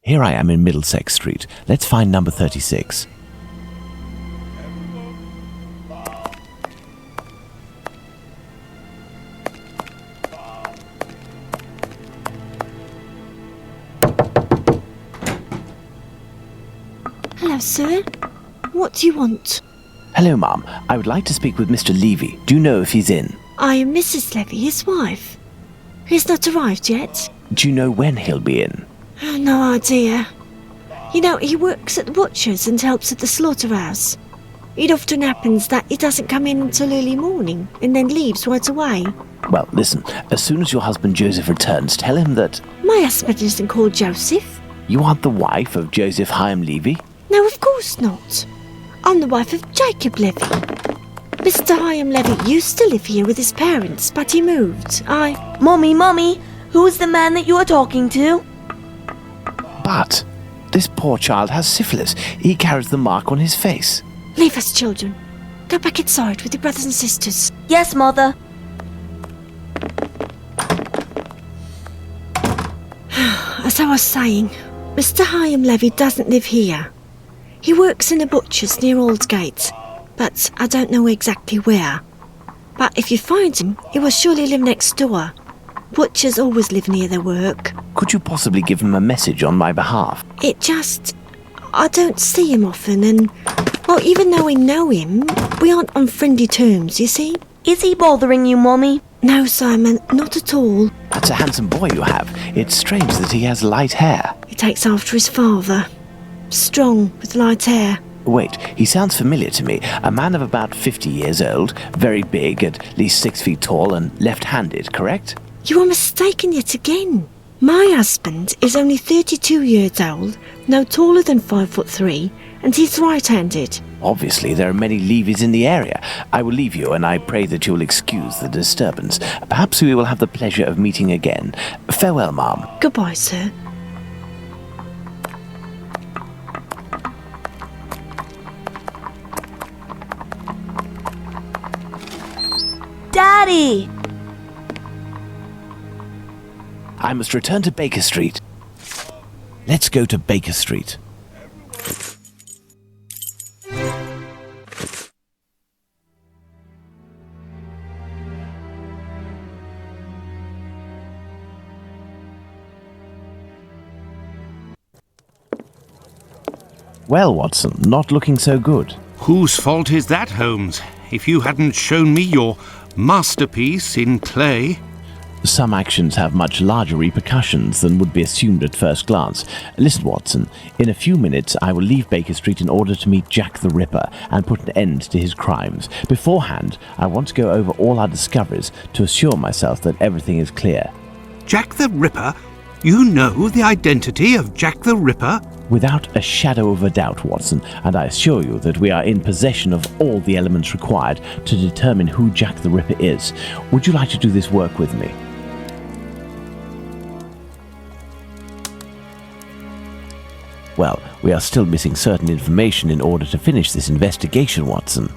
Here I am in Middlesex Street. Let's find number 36. Hello, sir. What do you want? Hello, Ma'am. I would like to speak with Mr. Levy. Do you know if he's in? I am Mrs. Levy, his wife. He's not arrived yet. Do you know when he'll be in? No idea. You know, he works at the butcher's and helps at the slaughterhouse. It often happens that he doesn't come in until early morning and then leaves right away. Well, listen, as soon as your husband Joseph returns, tell him that... My husband isn't called Joseph. You aren't the wife of Joseph Hyam Levy? No, of course not. I'm the wife of Jacob Levy. Mr. Hyam Levy used to live here with his parents, but he moved. Mommy, who's the man that you are talking to? But this poor child has syphilis. He carries the mark on his face. Leave us, children. Go back inside with your brothers and sisters. Yes, Mother. As I was saying, Mr. Hyam Levy doesn't live here. He works in a butcher's near Aldgate, but I don't know exactly where. But if you find him, he will surely live next door. Butchers always live near their work. Could you possibly give him a message on my behalf? I don't see him often, and, well, even though we know him, we aren't on friendly terms, you see? Is he bothering you, Mommy? No, Simon, not at all. That's a handsome boy you have. It's strange that he has light hair. He takes after his father. Strong, with light hair. Wait, he sounds familiar to me. A man of about 50 years old, very big, at least 6 feet tall, and left-handed, correct? You are mistaken yet again. My husband is only 32 years old, no taller than 5'3", and he's right-handed. Obviously, there are many Levys in the area. I will leave you, and I pray that you will excuse the disturbance. Perhaps we will have the pleasure of meeting again. Farewell, Ma'am. Goodbye, sir. Daddy! I must return to Baker Street. Let's go to Baker Street. Well, Watson, not looking so good. Whose fault is that, Holmes? If you hadn't shown me your masterpiece in clay... Some actions have much larger repercussions than would be assumed at first glance. Listen, Watson, in a few minutes I will leave Baker Street in order to meet Jack the Ripper and put an end to his crimes. Beforehand, I want to go over all our discoveries to assure myself that everything is clear. Jack the Ripper? You know the identity of Jack the Ripper? Without a shadow of a doubt, Watson, and I assure you that we are in possession of all the elements required to determine who Jack the Ripper is. Would you like to do this work with me? Well, we are still missing certain information in order to finish this investigation, Watson.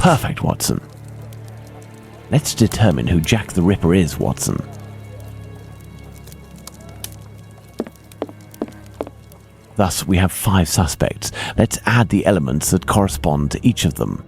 Perfect, Watson. Let's determine who Jack the Ripper is, Watson. Thus, we have 5 suspects. Let's add the elements that correspond to each of them.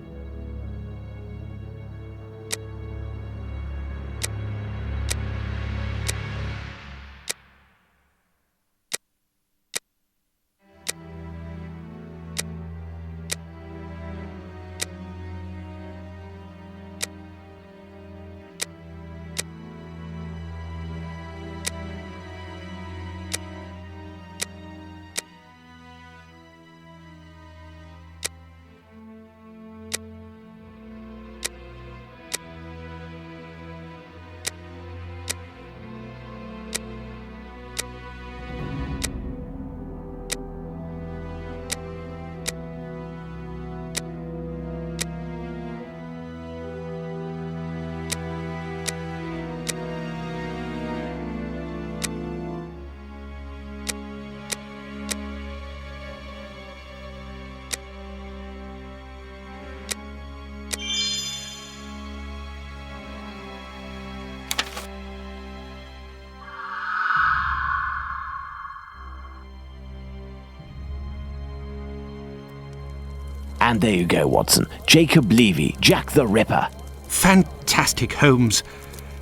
And there you go, Watson. Jacob Levy, Jack the Ripper. Fantastic, Holmes.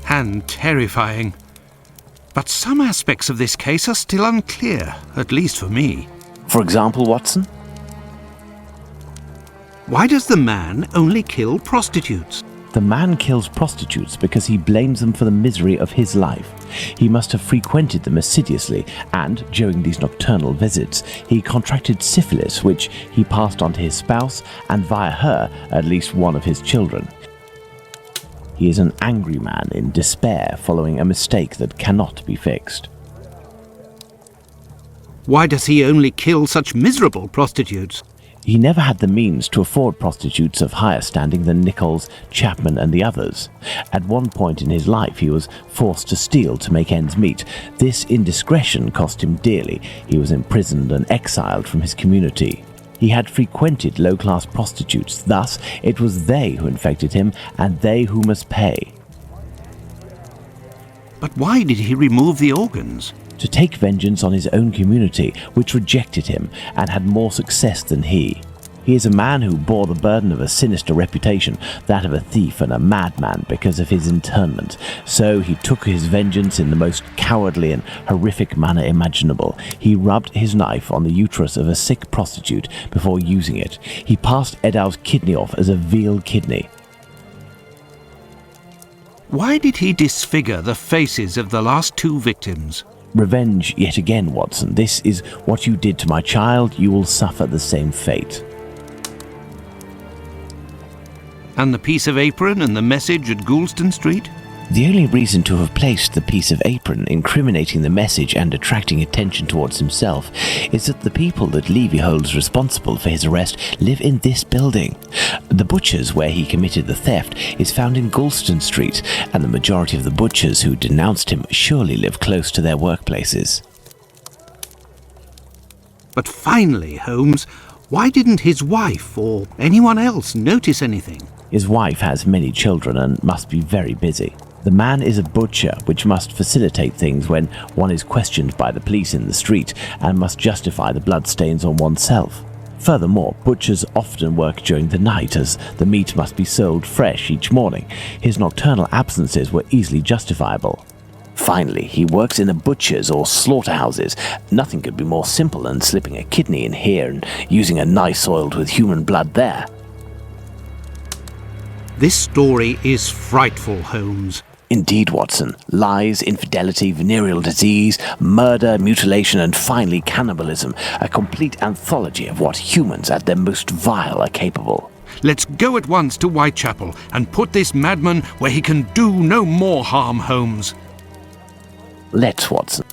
And terrifying. But some aspects of this case are still unclear, at least for me. For example, Watson? Why does the man only kill prostitutes? The man kills prostitutes because he blames them for the misery of his life. He must have frequented them assiduously, and during these nocturnal visits, he contracted syphilis, which he passed on to his spouse, and via her, at least one of his children. He is an angry man in despair following a mistake that cannot be fixed. Why does he only kill such miserable prostitutes? He never had the means to afford prostitutes of higher standing than Nichols, Chapman and the others. At one point in his life he was forced to steal to make ends meet. This indiscretion cost him dearly. He was imprisoned and exiled from his community. He had frequented low-class prostitutes, thus it was they who infected him and they who must pay. But why did he remove the organs? To take vengeance on his own community, which rejected him and had more success than he. He is a man who bore the burden of a sinister reputation, that of a thief and a madman, because of his internment. So he took his vengeance in the most cowardly and horrific manner imaginable. He rubbed his knife on the uterus of a sick prostitute before using it. He passed Edow's kidney off as a veal kidney. Why did he disfigure the faces of the last 2 victims? Revenge yet again, Watson. This is what you did to my child. You will suffer the same fate. And the piece of apron and the message at Goulston Street? The only reason to have placed the piece of apron incriminating the message and attracting attention towards himself is that the people that Levy holds responsible for his arrest live in this building. The butcher's where he committed the theft is found in Goulston Street, and the majority of the butchers who denounced him surely live close to their workplaces. But finally, Holmes, why didn't his wife or anyone else notice anything? His wife has many children and must be very busy. The man is a butcher, which must facilitate things when one is questioned by the police in the street and must justify the bloodstains on oneself. Furthermore, butchers often work during the night as the meat must be sold fresh each morning. His nocturnal absences were easily justifiable. Finally, he works in the butchers or slaughterhouses. Nothing could be more simple than slipping a kidney in here and using a knife soiled with human blood there. This story is frightful, Holmes. Indeed, Watson. Lies, infidelity, venereal disease, murder, mutilation, and finally cannibalism. A complete anthology of what humans at their most vile are capable. Let's go at once to Whitechapel and put this madman where he can do no more harm, Holmes. Let's, Watson.